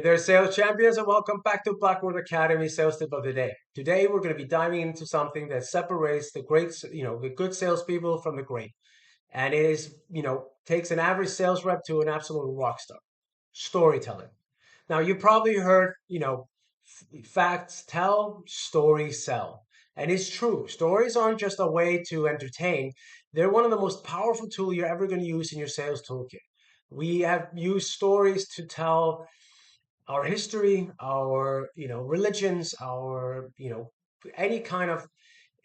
there, sales champions, and welcome back to Blackboard Academy Sales Tip of the Day. Today, we're going to be diving into something that separates the the good salespeople from the great. And it is, takes an average sales rep to an absolute rock star. Storytelling. Now, you probably heard, facts tell, stories sell. And it's true. Stories aren't just a way to entertain. They're one of the most powerful tools you're ever going to use in your sales toolkit. We have used stories to tell our history, our, religions, our, any kind of,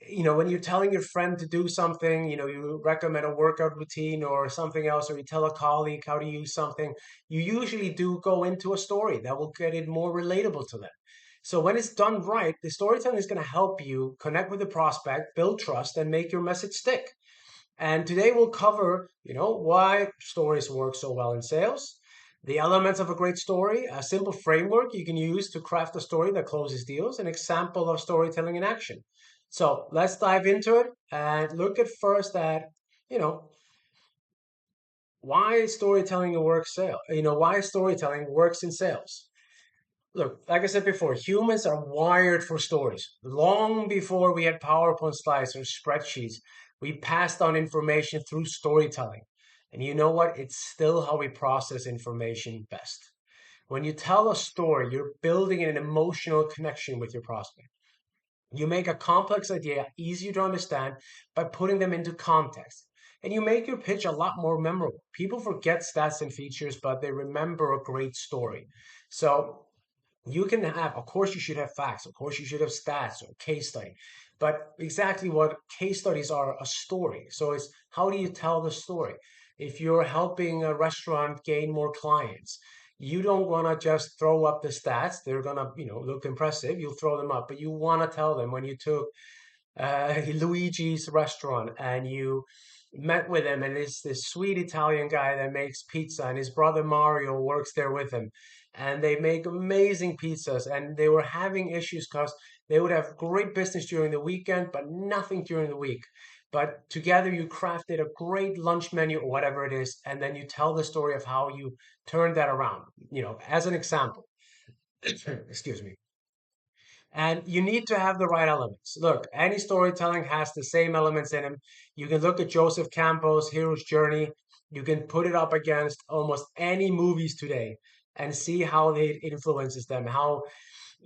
when you're telling your friend to do something, you recommend a workout routine or something else, or you tell a colleague how to use something, you usually do go into a story that will get it more relatable to them. So when it's done right, the storytelling is going to help you connect with the prospect, build trust, and make your message stick. And today we'll cover, why stories work so well in sales, the elements of a great story, a simple framework you can use to craft a story that closes deals, an example of storytelling in action. So let's dive into it and look at first at, you know, why storytelling works sale, why storytelling works in sales. Look, like I said before, humans are wired for stories. Long before we had PowerPoint slides or spreadsheets, we passed on information through storytelling. And you know what? It's still how we process information best. When you tell a story, you're building an emotional connection with your prospect. You make a complex idea easier to understand by putting them into context. And you make your pitch a lot more memorable. People forget stats and features, but they remember a great story. So you can have, of course, you should have facts. Of course, you should have stats or case study. But exactly what case studies are, a story. So it's how do you tell the story? If you're helping a restaurant gain more clients, you don't want to just throw up the stats. They're gonna, look impressive. You'll throw them up, but you want to tell them when you took Luigi's restaurant and you met with him, and it's this sweet Italian guy that makes pizza, and his brother Mario works there with him, and they make amazing pizzas, and they were having issues because they would have great business during the weekend, but nothing during the week. But together you crafted a great lunch menu or whatever it is, and then you tell the story of how you turned that around, as an example. Excuse me. And you need to have the right elements. Look, any storytelling has the same elements in them. You can look at Joseph Campbell's Hero's Journey. You can put it up against almost any movies today and see how it influences them, how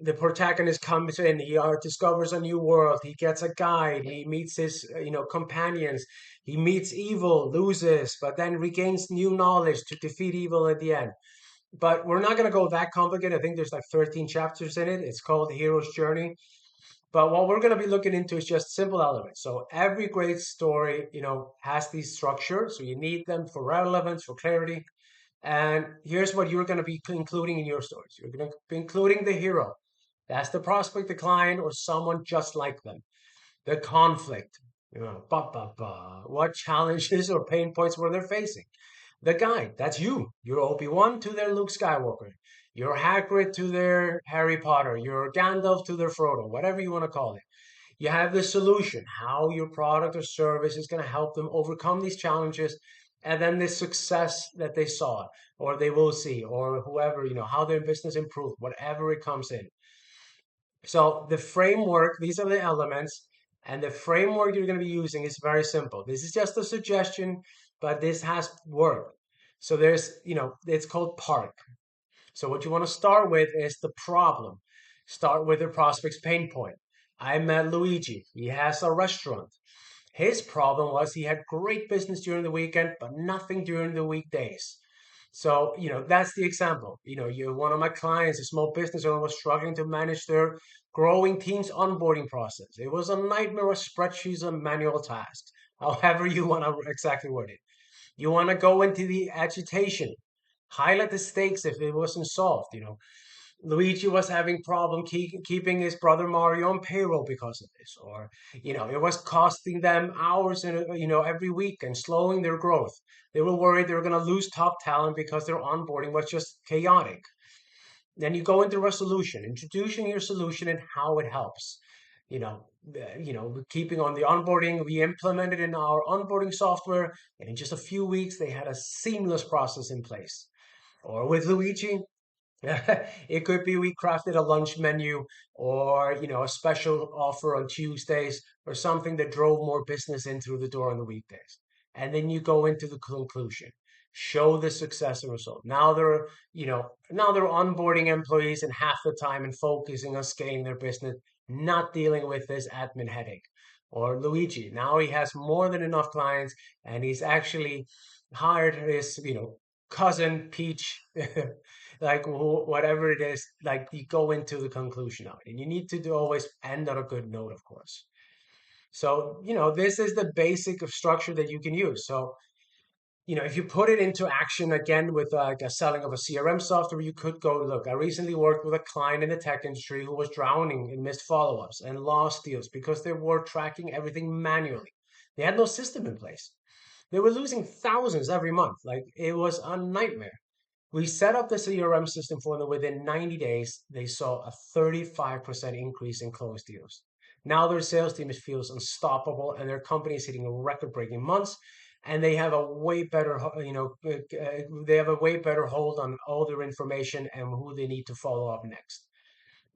the protagonist comes in, he discovers a new world, he gets a guide, he meets his, companions, he meets evil, loses, but then regains new knowledge to defeat evil at the end. But we're not going to go that complicated. I think there's like 13 chapters in it. It's called The Hero's Journey. But what we're going to be looking into is just simple elements. So every great story, has these structures. So you need them for relevance, for clarity. And here's what you're going to be including in your stories. You're going to be including the hero. That's the prospect, the client, or someone just like them. The conflict, what challenges or pain points were they facing? The guide, that's you. You're Obi-Wan to their Luke Skywalker. You're Hagrid to their Harry Potter. You're Gandalf to their Frodo, whatever you want to call it. You have the solution, how your product or service is going to help them overcome these challenges, and then the success that they saw or they will see, or whoever, how their business improved, whatever it comes in. So the framework, these are the elements, and the framework you're going to be using is very simple. This is just a suggestion, but this has worked. So there's, it's called PARC. So what you want to start with is the problem. Start with the prospect's pain point. I met Luigi. He has a restaurant. His problem was he had great business during the weekend, but nothing during the weekdays. So, that's the example. You're one of my clients, a small business owner, was struggling to manage their growing team's onboarding process. It was a nightmare of spreadsheets and manual tasks, however you want to exactly word it. You want to go into the agitation, highlight the stakes if it wasn't solved. Luigi was having problem keeping his brother Mario on payroll because of this, or it was costing them hours and every week and slowing their growth. They were worried they were going to lose top talent because their onboarding was just chaotic. Then you go into resolution, introducing your solution and how it helps. Keeping on the onboarding, we implemented in our onboarding software, and in just a few weeks they had a seamless process in place. Or with Luigi, It could be we crafted a lunch menu or, a special offer on Tuesdays or something that drove more business in through the door on the weekdays. And then you go into the conclusion, show the success and result. Now they're onboarding employees in half the time and focusing on scaling their business, not dealing with this admin headache. Or Luigi, now he has more than enough clients and he's actually hired his, cousin Peach, like whatever it is, like you go into the conclusion of it. And you need to always end on a good note, of course. So, this is the basic of structure that you can use. So, if you put it into action again with like a selling of a CRM software, you could go, look, I recently worked with a client in the tech industry who was drowning in missed follow-ups and lost deals because they were tracking everything manually. They had no system in place. They were losing thousands every month. Like it was a nightmare. We set up the CRM system for them. Within 90 days, they saw a 35% increase in closed deals. Now their sales team feels unstoppable and their company is hitting record-breaking months. And they have a way better, they have a way better hold on all their information and who they need to follow up next.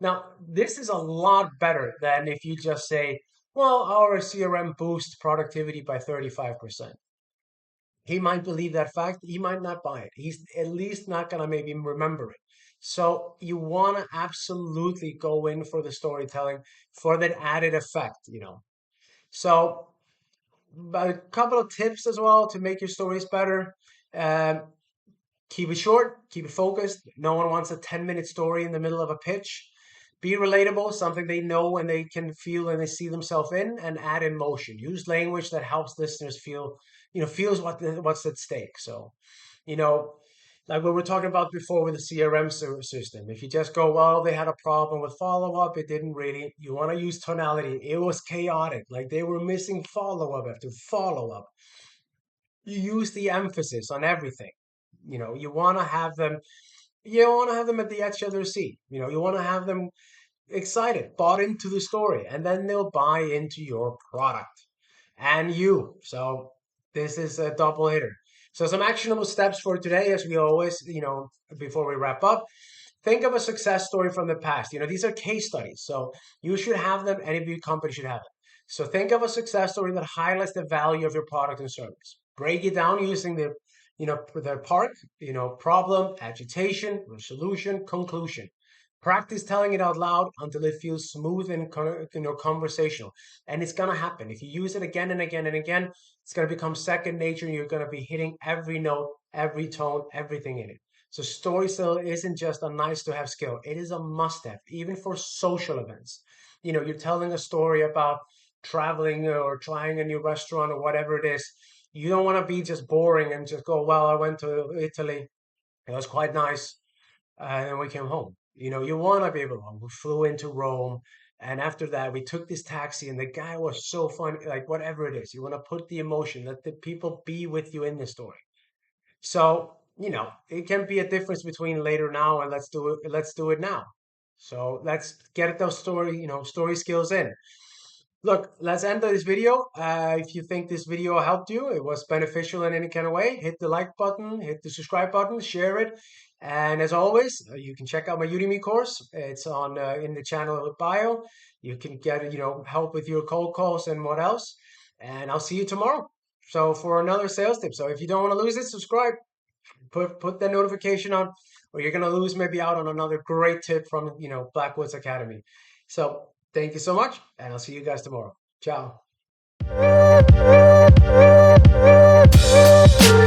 Now, this is a lot better than if you just say, well, our CRM boosts productivity by 35%. He might believe that fact. He might not buy it. He's at least not going to maybe remember it. So you want to absolutely go in for the storytelling for that added effect. So a couple of tips as well to make your stories better. Um, Keep it short, keep it focused. No one wants a 10-minute story in the middle of a pitch. Be relatable, something they know and they can feel and they see themselves in, and add emotion. Use language that helps listeners feels what's at stake. So, you know, like what we were talking about before with the CRM system. If you just go, well, they had a problem with follow up, it didn't really. You want to use tonality. It was chaotic. Like they were missing follow up after follow up. You use the emphasis on everything. You want to have them. You want to have them at the edge of their seat. You want to have them excited, bought into the story, and then they'll buy into your product and you. So this is a double hitter. So some actionable steps for today, as we always, before we wrap up. Think of a success story from the past. These are case studies, so you should have them. Any of your company should have them. So think of a success story that highlights the value of your product and service. Break it down using the PARC, problem, agitation, resolution, conclusion. Practice telling it out loud until it feels smooth and conversational. And it's gonna happen. If you use it again and again and again, it's gonna become second nature and you're gonna be hitting every note, every tone, everything in it. So story still isn't just a nice to have skill. It is a must have, even for social events. You're telling a story about traveling or trying a new restaurant or whatever it is. You don't want to be just boring and just go, well, I went to Italy. It was quite nice. And then we came home. You want to be able to, we flew into Rome. And after that, we took this taxi and the guy was so funny, like whatever it is. You want to put the emotion, let the people be with you in the story. So, it can be a difference between later now and let's do it now. So let's get those story skills in. Look, let's end this video. If you think this video helped you, it was beneficial in any kind of way, hit the like button, hit the subscribe button, share it. And as always, you can check out my Udemy course. It's on in the channel bio. You can get, help with your cold calls and what else. And I'll see you tomorrow. So for another sales tip. So if you don't want to lose it, subscribe. Put that notification on, or you're gonna lose maybe out on another great tip from Blackwoods Academy. So thank you so much, and I'll see you guys tomorrow. Ciao.